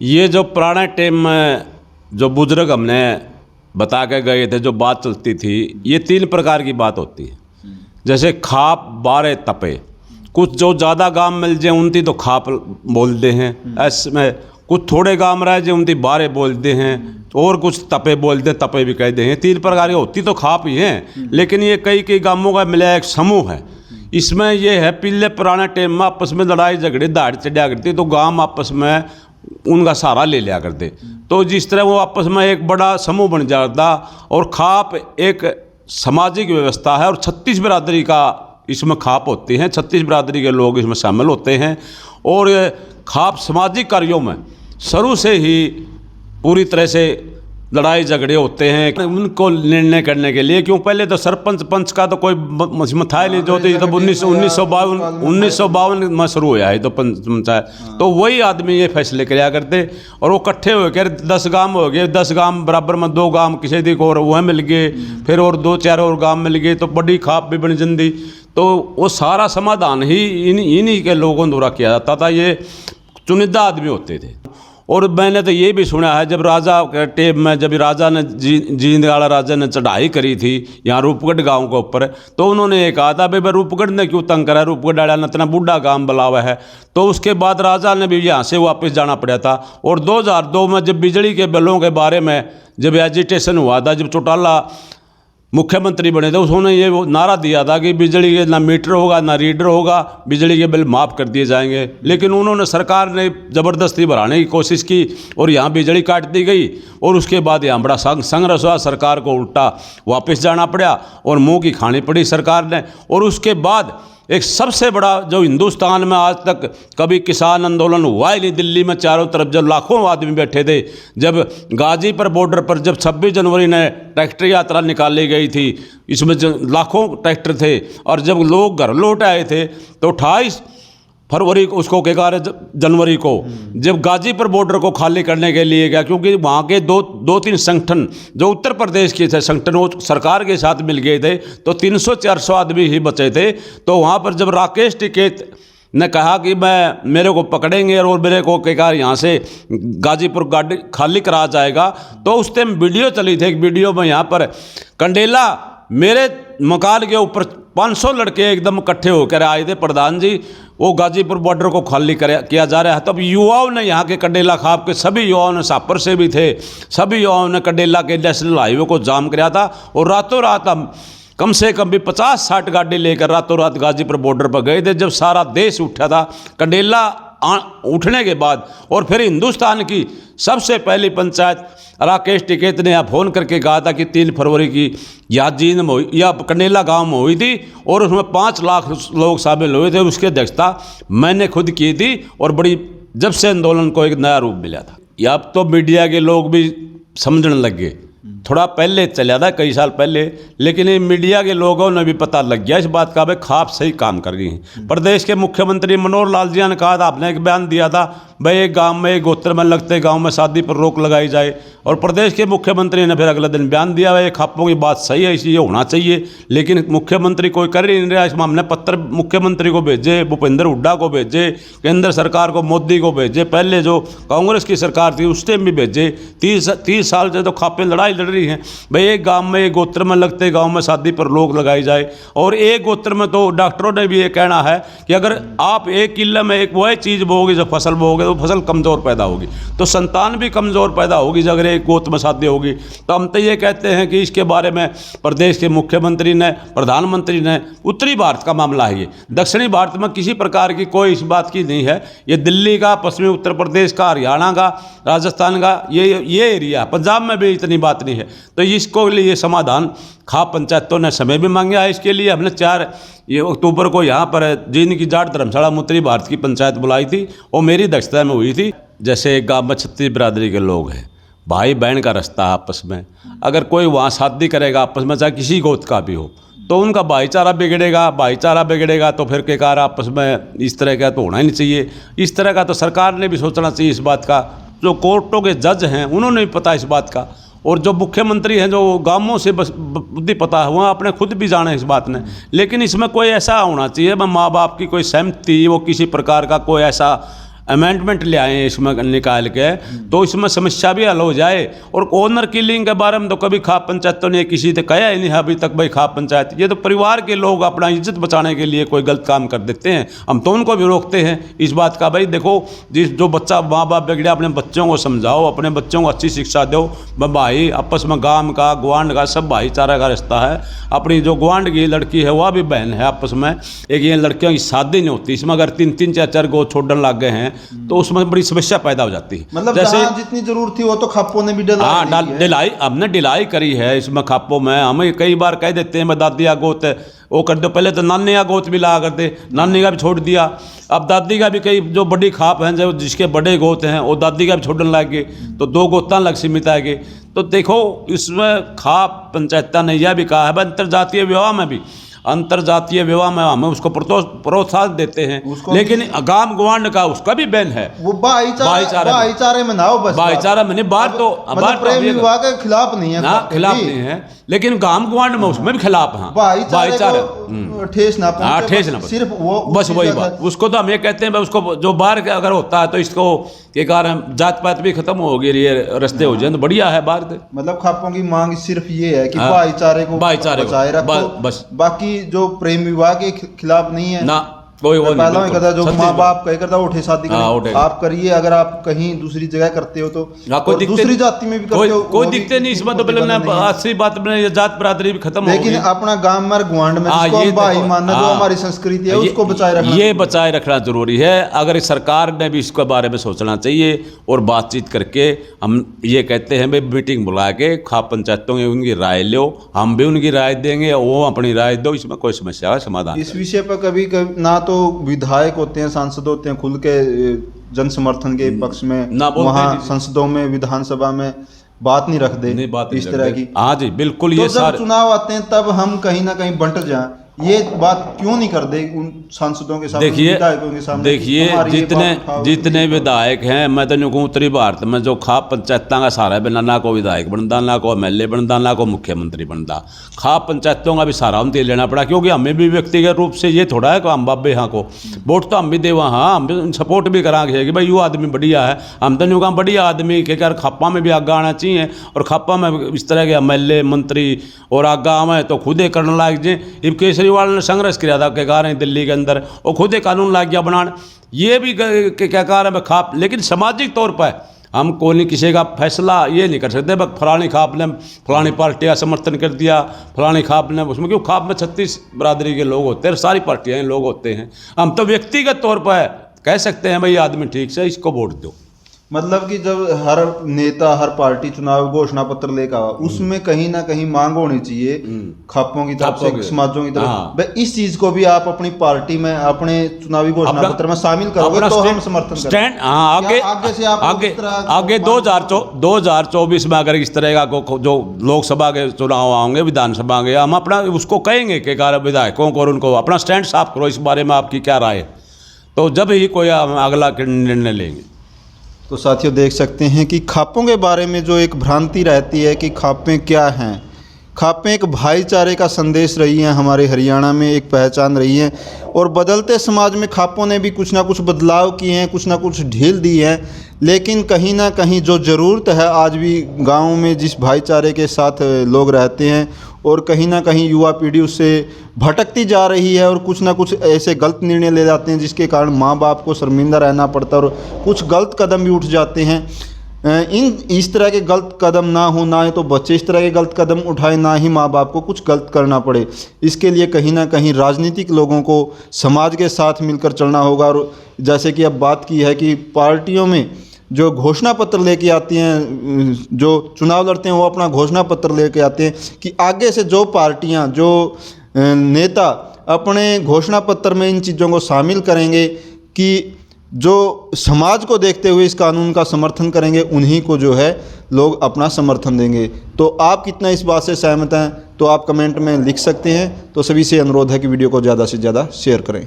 ये जो पुराने टाइम में जो बुजुर्ग हमने बता के गए थे, जो बात चलती थी, ये 3 प्रकार की बात होती है। जैसे खाप बारे तपे, कुछ जो ज़्यादा गाम मिल जाए उनती तो खाप बोलते हैं, ऐसे में कुछ थोड़े गाम रह जाए उनती बारे बोलते हैं, और कुछ तपे बोलते हैं, तपे भी कहते हैं। 3 प्रकार की होती तो खाप ही हैं, लेकिन ये कई गामों का मिला एक समूह है। इसमें ये है, पहले पुराने टाइम में आपस में लड़ाई झगड़े दाड़ चढ़ा करती तो गांव आपस में उनका सहारा ले लिया करते, तो जिस तरह वो आपस में एक बड़ा समूह बन जाता। और खाप एक सामाजिक व्यवस्था है, और 36 बिरादरी का इसमें खाप होती हैं, 36 बिरादरी के लोग इसमें शामिल होते हैं। और खाप सामाजिक कार्यों में शुरू से ही पूरी तरह से लड़ाई झगड़े होते हैं उनको निर्णय करने के लिए, क्यों पहले तो सरपंच पंच का तो कोई था ही नहीं, जो थी तो 1952 में शुरू हुआ है तो पंचायत, तो वही आदमी ये फैसले किया करते। और वो इकट्ठे हो गए, 10 गांव हो गए, 10 गांव बराबर में 2 गांव किसी दी को और वह मिल गए, फिर और 2-4 और गांव मिल गए, तो बड़ी खाप भी बन जंदी। तो वो सारा समाधान ही इन्हीं के लोगों द्वारा किया जाता था, ये चुनिंदा आदमी होते थे। और मैंने तो ये भी सुना है, जब राजा के टेम में जब राजा ने जींदगाड़ा राजा ने चढ़ाई करी थी यहाँ रूपगढ़ गांव के ऊपर, तो उन्होंने ये कहा था भाई रूपगढ़ ने क्यों तंग करा, रूपगढ़ डाला न इतना बूढ़ा गांव बुलावा है। तो उसके बाद राजा ने भी यहाँ से वापस जाना पड़ा था। और 2002 में जब बिजली के बिलों के बारे में जब एजिटेशन हुआ था, जब चौटाला मुख्यमंत्री बने थे, उन्होंने ये वो नारा दिया था कि बिजली के ना मीटर होगा ना रीडर होगा, बिजली के बिल माफ़ कर दिए जाएंगे। लेकिन उन्होंने सरकार ने ज़बरदस्ती बढ़ाने की कोशिश की और यहाँ बिजली काट दी गई। और उसके बाद यहाँ बड़ा संघर्ष हुआ, सरकार को उल्टा वापस जाना पड़ा और मुंह की खानी पड़ी सरकार ने। और उसके बाद एक सबसे बड़ा जो हिंदुस्तान में आज तक कभी किसान आंदोलन हुआ ही नहीं, दिल्ली में चारों तरफ जब लाखों आदमी बैठे थे, जब गाजीपुर बॉर्डर पर जब 26 जनवरी ने ट्रैक्टर यात्रा निकाली गई थी, इसमें लाखों ट्रैक्टर थे, और जब लोग घर लौट आए थे तो 28 फरवरी को उसको क्या कहा जनवरी को जब गाजीपुर बॉर्डर को खाली करने के लिए गया, क्योंकि वहाँ के 2-3 संगठन जो उत्तर प्रदेश के थे संगठन वो सरकार के साथ मिल गए थे, तो 300-400 आदमी ही बचे थे। तो वहाँ पर जब राकेश टिकैत ने कहा कि मेरे को पकड़ेंगे और मेरे को क्या यहाँ से गाजीपुर गाड़ी खाली करा जाएगा, तो उस टाइम वीडियो चली थी। एक वीडियो में यहाँ पर कंडेला मेरे मकान के ऊपर 500 लड़के एकदम इकट्ठे होकर आए थे, प्रधान जी वो गाजीपुर बॉर्डर को खाली किया जा रहा है। तब युवाओं ने यहाँ के कंडेला खाप के सभी युवाओं ने, सापर से भी थे, सभी युवाओं ने कंडेला के नेशनल हाईवे को जाम किया था। और रातों रात हम कम से कम भी 50-60 गाड़ी लेकर रातों रात गाजीपुर बॉर्डर पर गए थे। जब सारा देश उठा था कंडेला उठने के बाद, और फिर हिंदुस्तान की सबसे पहली पंचायत राकेश टिकैत ने यहाँ फ़ोन करके कहा था कि 3 फरवरी की या जींद में या कंडेला गांव में हुई थी, और उसमें 5 लाख लोग शामिल हुए थे। उसकी अध्यक्षता मैंने खुद की थी, और बड़ी जब से आंदोलन को एक नया रूप मिला था। या अब तो मीडिया के लोग भी समझने लग गए, थोड़ा पहले चला था कई साल पहले, लेकिन ये मीडिया के लोगों ने भी पता लग गया इस बात का भाई खाप सही काम कर रही है। प्रदेश के मुख्यमंत्री मनोहर लाल जी ने कहा था, आपने एक बयान दिया था भाई एक गांव में, एक गोत्र में लगते गांव में शादी पर रोक लगाई जाए, और प्रदेश के मुख्यमंत्री ने फिर अगले दिन बयान दिया भाई खापों की बात सही है, इसी ये होना चाहिए। लेकिन मुख्यमंत्री कोई कर ही नहीं रहा। इसमें हमने पत्र मुख्यमंत्री को भेजे, भूपेंद्र हुड्डा को भेजे, केंद्र सरकार को, मोदी को भेजे, पहले जो कांग्रेस की सरकार थी उस टाइम भी भेजे। 30 साल से तो खापें लड़ाई लड़ रही हैं भाई एक गांव में, एक गोत्र में लगते गांव में शादी पर रोक लगाई जाए। और एक गोत्र में तो डॉक्टरों ने भी ये कहना है कि अगर आप एक किले में एक वही चीज़ बोओगे जो फसल बोओगे तो फसल कमज़ोर पैदा होगी, तो संतान भी कमज़ोर पैदा होगी अगर एक गोत्र में शादी होगी। तो हम तो ये कहते हैं कि इसके बारे में प्रदेश के मुख्यमंत्री ने, प्रधानमंत्री ने, उत्तरी भारत का मामला है ये, दक्षिणी भारत में किसी प्रकार की कोई इस बात की नहीं है। ये दिल्ली का, पश्चिमी उत्तर प्रदेश का, हरियाणा का, राजस्थान का ये एरिया, पंजाब में भी इतनी बात नहीं है। तो इसको लिए समाधान खाप पंचायतों ने समय भी मांगा है। इसके लिए हमने 4 अक्टूबर को यहाँ पर जींद की जाट धर्मशाला में उत्तरी भारत की पंचायत बुलाई थी, और मेरी अध्यक्षता में हुई थी। जैसे एक गाँव में 36 बिरादरी के लोग हैं, भाई बहन का रिश्ता आपस में, अगर कोई वहाँ शादी करेगा आपस में, चाहे किसी गोत्र का भी हो, तो उनका भाईचारा बिगड़ेगा तो फिर क्या आपस में इस तरह का तो होना ही नहीं चाहिए। इस तरह का तो सरकार ने भी सोचना चाहिए इस बात का। जो कोर्टों के जज हैं उन्होंने भी पता इस बात का, और जो मुख्यमंत्री हैं जो गांवों से बस बुद्धि पता है, वहाँ अपने खुद भी जाने इस बात ने। लेकिन इसमें कोई ऐसा होना चाहिए माँ बाप की कोई सहमति, वो किसी प्रकार का कोई ऐसा अमेंडमेंट ले आए इसमें निकाल के, तो इसमें समस्या भी हल हो जाए। और ओनर किलिंग के बारे में तो कभी खाप पंचायतों ने किसी ने कहा ही नहीं अभी तक भाई खाप पंचायत, ये तो परिवार के लोग अपना इज्जत बचाने के लिए कोई गलत काम कर देते हैं, हम तो उनको भी रोकते हैं इस बात का। भाई देखो जो बच्चा माँ बाप बिगड़े अपने बच्चों को समझाओ, अपने बच्चों को अच्छी शिक्षा दो। भाई आपस में गांव का ग्वांड का सब भाईचारा का रिश्ता है। अपनी जो ग्वांड की लड़की है वह भी बहन है आपस में, एक ये लड़कियों की शादी नहीं होती, इसमें अगर 3-3 4-4 गो छोड़ने लग गए हैं तो उसमें बड़ी समस्या पैदा हो जाती है। मतलब जैसे जितनी जरूरत थी वो तो खापों ने भी ढिलाई हमने ढिलाई करी है इसमें खापों में। हमें कई बार कह देते हैं मैं दादिया गोत वो कर दो, पहले तो नानी का गोत भी ला करते, नानी का भी छोड़ दिया, अब दादी का भी कई जो बड़ी खाप हैं जो जिसके बड़े गोत हैं वो दादी का भी छोड़ने लग गए, तो 2 गोतां लग सीमित आ गए। तो देखो इसमें खाप पंचायत ने यह भी कहा है अंतरजातीय विवाह में भी, अंतरजातीय विवाह में हम उसको प्रोत्साहन देते हैं, लेकिन गांव गवांड का उसका भी बैन है। वो भाईचारे में ना हो, बस भाईचारा में नहीं, बाहर तो प्रेम विवाह के खिलाफ नहीं है ना, खिलाफ नहीं है, लेकिन गांव गवांड में उसमें भी खिलाफ है। भाईचारा ठेस ना पहुंचे, सिर्फ वो बस वही बात। उसको तो हम ये कहते हैं उसको जो बाहर अगर होता है तो इसको के कारण जात पात भी खत्म हो गई, रस्ते हो जाए तो बढ़िया है बाहर। मतलब खापों की मांग सिर्फ ये है कि भाईचारे को बचाए रखो, बस बाकी जो प्रेम विवाह के खिलाफ नहीं है ना। पहला ही कहता जो माँ बाप कह करता उठे शादी करें, आप करिए, अगर आप कहीं दूसरी जगह करते हो तो दूसरी जाति में भी करते हो कोई दिक्कत नहीं, इसमें तो अच्छी बात जात बरादरी भी खत्म हो, लेकिन अपना गांव में ग्वांड में जिसको हम भाई मानना, जो हमारी संस्कृति है उसको बचाए रखना, ये बचाए रखना जरूरी है। अगर सरकार ने भी इसके बारे में सोचना चाहिए और बातचीत करके, हम ये कहते हैं भाई मीटिंग बुला के खाप पंचायतों की उनकी राय लो, हम भी उनकी राय देंगे, वो अपनी राय दो, इसमें कोई समस्या का समाधान। इस विषय पर कभी ना तो विधायक होते हैं, सांसद होते हैं खुल के जन समर्थन के पक्ष में, वहाँ संसदों में विधानसभा में बात नहीं रख दे इस तरह की। हाँ जी बिल्कुल। तो जब चुनाव आते हैं तब हम कहीं ना कहीं बंट जाएं, ये बात क्यों नहीं कर दे उन सांसदों के सामने, विधायकों के सामने? देखिए जितने विधायक हैं, मैं तो नहीं कहूँ उत्तरी भारत में जो खाप पंचायतों का सारा बिना, ना को विधायक बनता, ना को MLA बनता, ना को मुख्यमंत्री बनता, खाप पंचायतों का भी सारा हम लेना पड़ा, क्योंकि हमें भी व्यक्तिगत रूप से ये थोड़ा है कि हम बाबे यहाँ को वोट तो हम भी दे, वहाँ हम भी सपोर्ट भी कराएंगे कि भाई ये आदमी बढ़िया है, हम तो नहीं कहा बढ़िया आदमी के कर खापा में भी आगे आना चाहिए, और खापा में इस तरह के MLA मंत्री और आगे आवे तो खुद ही करने लग जाए। इब केजरीवाल ने संघर्ष किया था के कारण दिल्ली के अंदर, वो खुद ही कानून ला गया बनाने, ये भी क्या कारण है खाप। लेकिन सामाजिक तौर पर हम कोई किसी का फैसला ये नहीं कर सकते फलानी खाप ने फलानी पार्टी का समर्थन कर दिया, फलानी खाप ने उसमें, क्यों खाप में 36 बरादरी के लोग होते हैं, सारी पार्टियाँ लोग होते हैं, हम तो व्यक्तिगत तौर पर कह सकते हैं भाई आदमी ठीक से इसको वोट दो। मतलब कि जब हर नेता हर पार्टी चुनाव घोषणा पत्र लेकर आवा, उसमें कहीं ना कहीं मांग होनी चाहिए खापों की तरफ से, समाजों की तरफ। इस चीज को भी आप अपनी पार्टी में अपने चुनावी घोषणा पत्र में शामिल करोगे तो हम समर्थन करेंगे। आगे से आप आगे 2024 में अगर इस तरह का जो लोकसभा के चुनाव आएंगे, विधानसभा के, हम अपना उसको कहेंगे कि विधायकों को और उनको अपना स्टैंड साफ करो, इस बारे में आपकी क्या राय है, तो जब ही कोई अगला निर्णय लेंगे। तो साथियों देख सकते हैं कि खापों के बारे में जो एक भ्रांति रहती है कि खापें क्या हैं, खापें एक भाईचारे का संदेश रही हैं, हमारे हरियाणा में एक पहचान रही है, और बदलते समाज में खापों ने भी कुछ ना कुछ बदलाव किए हैं, कुछ ना कुछ ढील दी है, लेकिन कहीं ना कहीं जो ज़रूरत है आज भी गाँव में जिस भाईचारे के साथ लोग रहते हैं, और कहीं ना कहीं युवा पीढ़ी उससे भटकती जा रही है, और कुछ ना कुछ ऐसे गलत निर्णय ले जाते हैं जिसके कारण माँ बाप को शर्मिंदा रहना पड़ता है, और कुछ गलत कदम भी उठ जाते हैं। इस तरह के गलत कदम ना हो, ना ही तो बच्चे इस तरह के गलत कदम उठाए, ना ही माँ बाप को कुछ गलत करना पड़े। इसके लिए कहीं ना कहीं राजनीतिक लोगों को समाज के साथ मिलकर चलना होगा। और जैसे कि अब बात की है कि पार्टियों में जो घोषणा पत्र लेके आती हैं, जो चुनाव लड़ते हैं वो अपना घोषणा पत्र लेके आते हैं कि आगे से जो पार्टियां, जो नेता अपने घोषणा पत्र में इन चीज़ों को शामिल करेंगे कि जो समाज को देखते हुए इस कानून का समर्थन करेंगे, उन्हीं को जो है लोग अपना समर्थन देंगे। तो आप कितना इस बात से सहमत हैं तो आप कमेंट में लिख सकते हैं। तो सभी से अनुरोध है कि वीडियो को ज़्यादा से ज़्यादा शेयर करें।